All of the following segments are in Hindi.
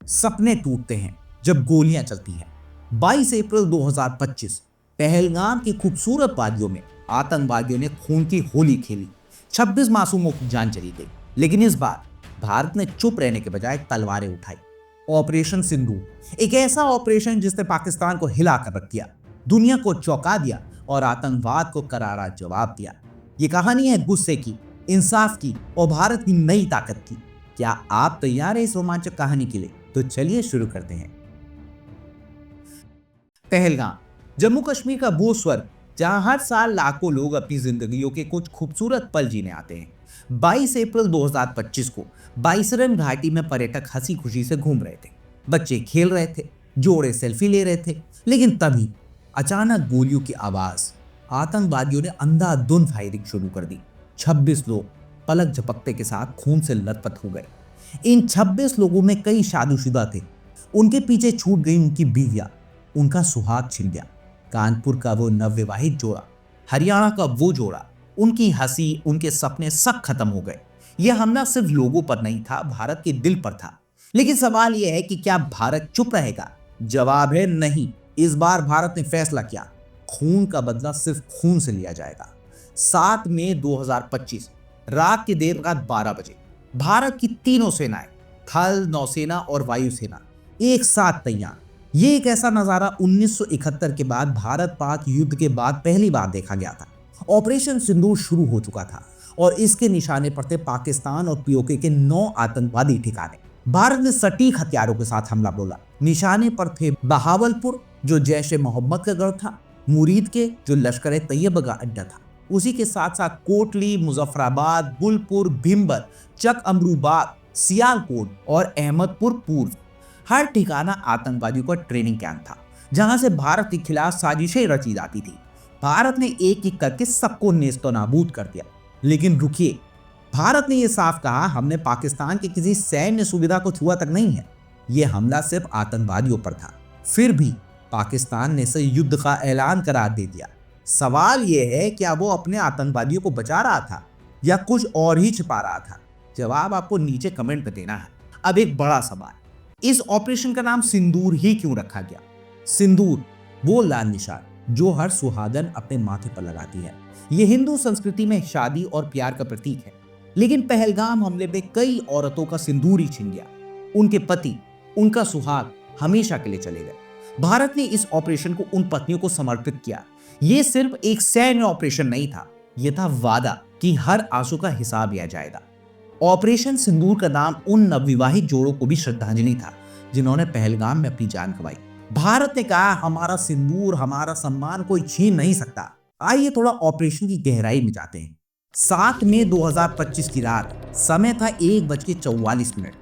सपने टूटते हैं जब गोलियां चलती हैं। 22 अप्रैल 2025 पहलगाम की खूबसूरत वादियों में आतंकवादियों ने खून की होली खेली। 26 मासूमों की जान चली गई, लेकिन इस बार भारत ने चुप रहने के बजाय तलवारें उठाई। ऑपरेशन सिंदूर, एक ऐसा ऑपरेशन जिसने पाकिस्तान को हिला कर रख दिया, दुनिया को चौंका दिया और आतंकवाद को करारा जवाब दिया। ये कहानी है गुस्से की, इंसाफ की और भारत की नई ताकत की। क्या आप तैयार हैं इस रोमांचक कहानी के लिए? तो चलिए शुरू करते हैं। पहलगाम, जम्मू कश्मीर का वो स्वर्ग जहां हर साल लाखों लोग अपनी जिंदगियों के कुछ खूबसूरत पल जीने आते हैं। 22 अप्रैल 2025 को बाईसरन घाटी में पर्यटक हंसी खुशी से घूम रहे थे। बच्चे खेल रहे थे, जोड़े सेल्फी ले रहे थे, लेकिन तभी अचानक गोलियों की आवाज। आतंकवादियों ने अंधाधुंध फायरिंग शुरू कर दी। 26 लोग पलक झपकते के साथ खून से लथपथ हो गए। इन 26 लोगों में कई शादीशुदा थे। उनके पीछे छूट गई उनकी बीवियां, उनका सुहाग छिन गया। कानपुर का वो नवविवाहित जोड़ा, हरियाणा का वो जोड़ा, उनकी हंसी, उनके सपने सब खत्म हो गए। यह हमला सिर्फ लोगों पर नहीं था, भारत के दिल पर था। लेकिन सवाल यह है कि क्या भारत चुप रहेगा? जवाब है नहीं। इस बार भारत ने फैसला किया, खून का बदला सिर्फ खून से लिया जाएगा। 7 मई 2025 रात की देर रात 12 बजे भारत की तीनों सेनाएं, थल, नौसेना और वायुसेना, एक साथ तैयार। ये एक ऐसा नजारा 1971 के बाद भारत पाक युद्ध के बाद पहली बार देखा गया था। ऑपरेशन सिंदूर शुरू हो चुका था और इसके निशाने पर थे पाकिस्तान और पीओके के 9 आतंकवादी ठिकाने। भारत ने सटीक हथियारों के साथ हमला बोला। निशाने पर थे बहावलपुर, जो जैश ए मोहम्मद का गढ़ था, मुरीद के, जो लश्कर ए तैयबा का अड्डा था। उसी के साथ साथ कोटली, मुजफ्फराबाद, गुलपुर, भिम्बर, चक अमरूबाग, सियालकोट और अहमदपुर पूर्व। हर ठिकाना आतंकवादियों का ट्रेनिंग कैंप था, जहां से भारत के खिलाफ साजिशें रची जाती थी। भारत ने एक एक करके सबको नेस्तो नाबूद कर दिया। लेकिन रुकिए, भारत ने यह साफ कहा, हमने पाकिस्तान के किसी सैन्य सुविधा को छुआ तक नहीं है। यह हमला सिर्फ आतंकवादियों पर था। फिर भी पाकिस्तान ने इसे युद्ध का ऐलान करार दे दिया। सवाल यह है, क्या वो अपने आतंकवादियों को बचा रहा था या कुछ और ही छिपा रहा था? जवाब आपको नीचे कमेंट में देना है। अब एक बड़ा सवाल, इस ऑपरेशन का नाम सिंदूर ही क्यों रखा गया? सिंदूर, वो लाल निशान जो हर सुहागन अपने माथे पर लगाती है। ये हिंदू संस्कृति में शादी और प्यार का प्रतीक है। लेकिन पहलगाम हमले में कई औरतों का सिंदूर ही छिन गया। उनके पति, उनका सुहाग हमेशा के लिए चले गए। भारत ने इस ऑपरेशन को उन पत्नियों को समर्पित किया। यह सिर्फ एक सैन्य ऑपरेशन नहीं था, यह था वादा कि हर आंसू का हिसाब लिया जाएगा। ऑपरेशन सिंदूर का नाम उन नवविवाहित जोड़ों को भी श्रद्धांजलि था जिन्होंने पहलगाम में अपनी जान गंवाई। भारत ने कहा, हमारा सिंदूर, हमारा सम्मान कोई छीन नहीं सकता। आइए थोड़ा ऑपरेशन की गहराई में जाते हैं। 7 मई 2025 की रात, समय था 1:44।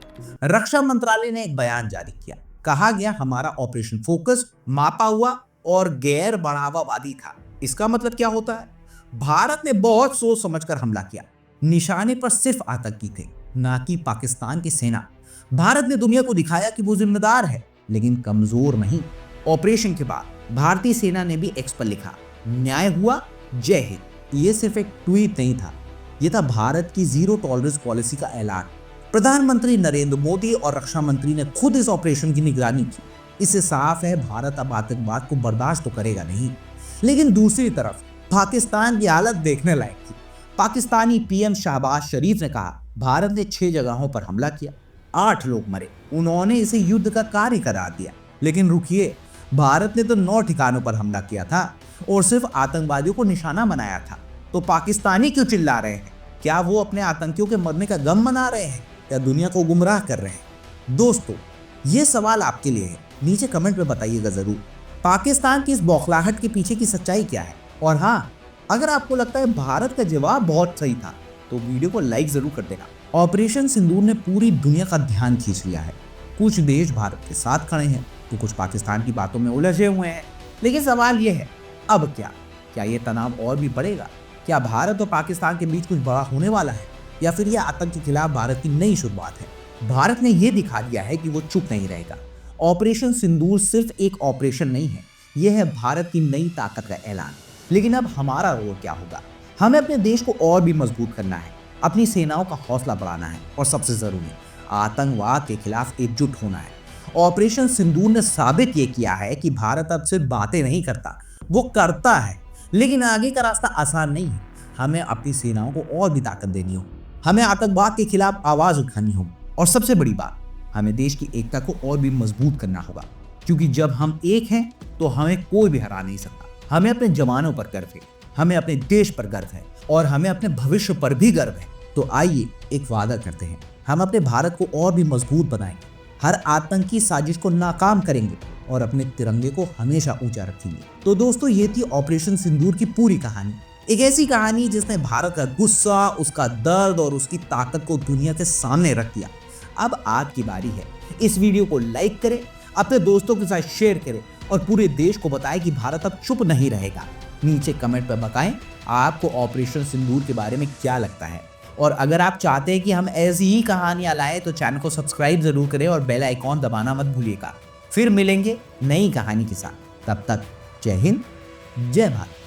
रक्षा मंत्रालय ने एक बयान जारी किया। कहा गया, हमारा ऑपरेशन फोकस, मापा हुआ और गैर बढ़ावावादी था। इसका मतलब क्या होता है? भारत ने बहुत सोच समझकर हमला किया। निशाने पर सिर्फ आतंकी थे, ना कि पाकिस्तान की सेना। भारत ने दुनिया को दिखाया कि वो जिम्मेदार है, लेकिन कमजोर नहीं। ऑपरेशन के बाद भारतीय सेना ने भी एक्स पर लिखा, न्याय हुआ, जय हिंद। ये सिर्फ एक ट्वीट नहीं था, ये था भारत की जीरो टॉलरेंस पॉलिसी का ऐलान। प्रधानमंत्री नरेंद्र मोदी और रक्षा मंत्री ने खुद इस ऑपरेशन की निगरानी की। इससे साफ है, भारत अब आतंकवाद को बर्दाश्त तो करेगा नहीं। लेकिन दूसरी तरफ पाकिस्तान की हालत देखने लायक थी। पाकिस्तानी पीएम शहबाज शरीफ ने कहा, भारत ने 6 जगहों पर हमला किया, 8 लोग मरे। उन्होंने इसे युद्ध का कार्य करार दिया। लेकिन रुकिए, भारत ने तो 9 ठिकानों पर हमला किया था और सिर्फ आतंकवादियों को निशाना बनाया था। तो पाकिस्तानी क्यों चिल्ला रहे हैं? क्या वो अपने आतंकियों के मरने का गम मना रहे हैं या दुनिया को गुमराह कर रहे हैं? दोस्तों, ये सवाल आपके लिए है, नीचे कमेंट में बताइएगा जरूर। पाकिस्तान की इस बौखलाहट के पीछे की सच्चाई क्या है? और हाँ, अगर आपको लगता है भारत का जवाब बहुत सही था, तो वीडियो को लाइक जरूर कर देना। ऑपरेशन सिंदूर ने पूरी दुनिया का ध्यान खींच लिया है। कुछ देश भारत के साथ खड़े हैं, तो कुछ पाकिस्तान की बातों में उलझे हुए हैं। लेकिन सवाल यह है, अब क्या ये तनाव और भी बढ़ेगा? क्या भारत और पाकिस्तान के बीच कुछ बड़ा होने वाला है, या फिर यह आतंक के खिलाफ भारत की नई शुरुआत है? भारत ने यह दिखा दिया है कि वो चुप नहीं रहेगा। ऑपरेशन सिंदूर सिर्फ एक ऑपरेशन नहीं है, यह है भारत की नई ताकत का ऐलान। लेकिन अब हमारा रोल क्या होगा? हमें अपने देश को और भी मजबूत करना है, अपनी सेनाओं का हौसला बढ़ाना है और सबसे जरूरी, आतंकवाद के खिलाफ एकजुट होना है। ऑपरेशन सिंदूर ने साबित ये किया है कि भारत अब सिर्फ बातें नहीं करता, वो करता है। लेकिन आगे का रास्ता आसान नहीं है। हमें अपनी सेनाओं को और भी ताकत देनी हो, हमें आतंकवाद के खिलाफ आवाज उठानी हो, और सबसे बड़ी बात, हमें देश की एकता को और भी मजबूत करना होगा। क्योंकि जब हम एक हैं तो हमें कोई भी हरा नहीं सकता। हमें अपने जवानों पर गर्व है, हमें अपने देश पर गर्व है, और हमें अपने भविष्य पर भी गर्व है। तो आइए एक वादा करते हैं, हम अपने भारत को और भी मजबूत बनाएंगे, हर आतंकी साजिश को नाकाम करेंगे और अपने तिरंगे को हमेशा ऊंचा रखेंगे। तो दोस्तों, ये थी ऑपरेशन सिंदूर की पूरी कहानी। एक ऐसी कहानी जिसने भारत का गुस्सा, उसका दर्द और उसकी ताकत को दुनिया के सामने रख दिया। अब आपकी बारी है। इस वीडियो को लाइक करें, अपने दोस्तों के साथ शेयर करें और पूरे देश को बताएं कि भारत अब चुप नहीं रहेगा। नीचे कमेंट पर बताएं आपको ऑपरेशन सिंदूर के बारे में क्या लगता है। और अगर आप चाहते हैं कि हम ऐसी ही कहानियां लाएं तो चैनल को सब्सक्राइब जरूर करें और बेल आइकॉन दबाना मत भूलिएगा। फिर मिलेंगे नई कहानी के साथ। तब तक जय हिंद, जय भारत।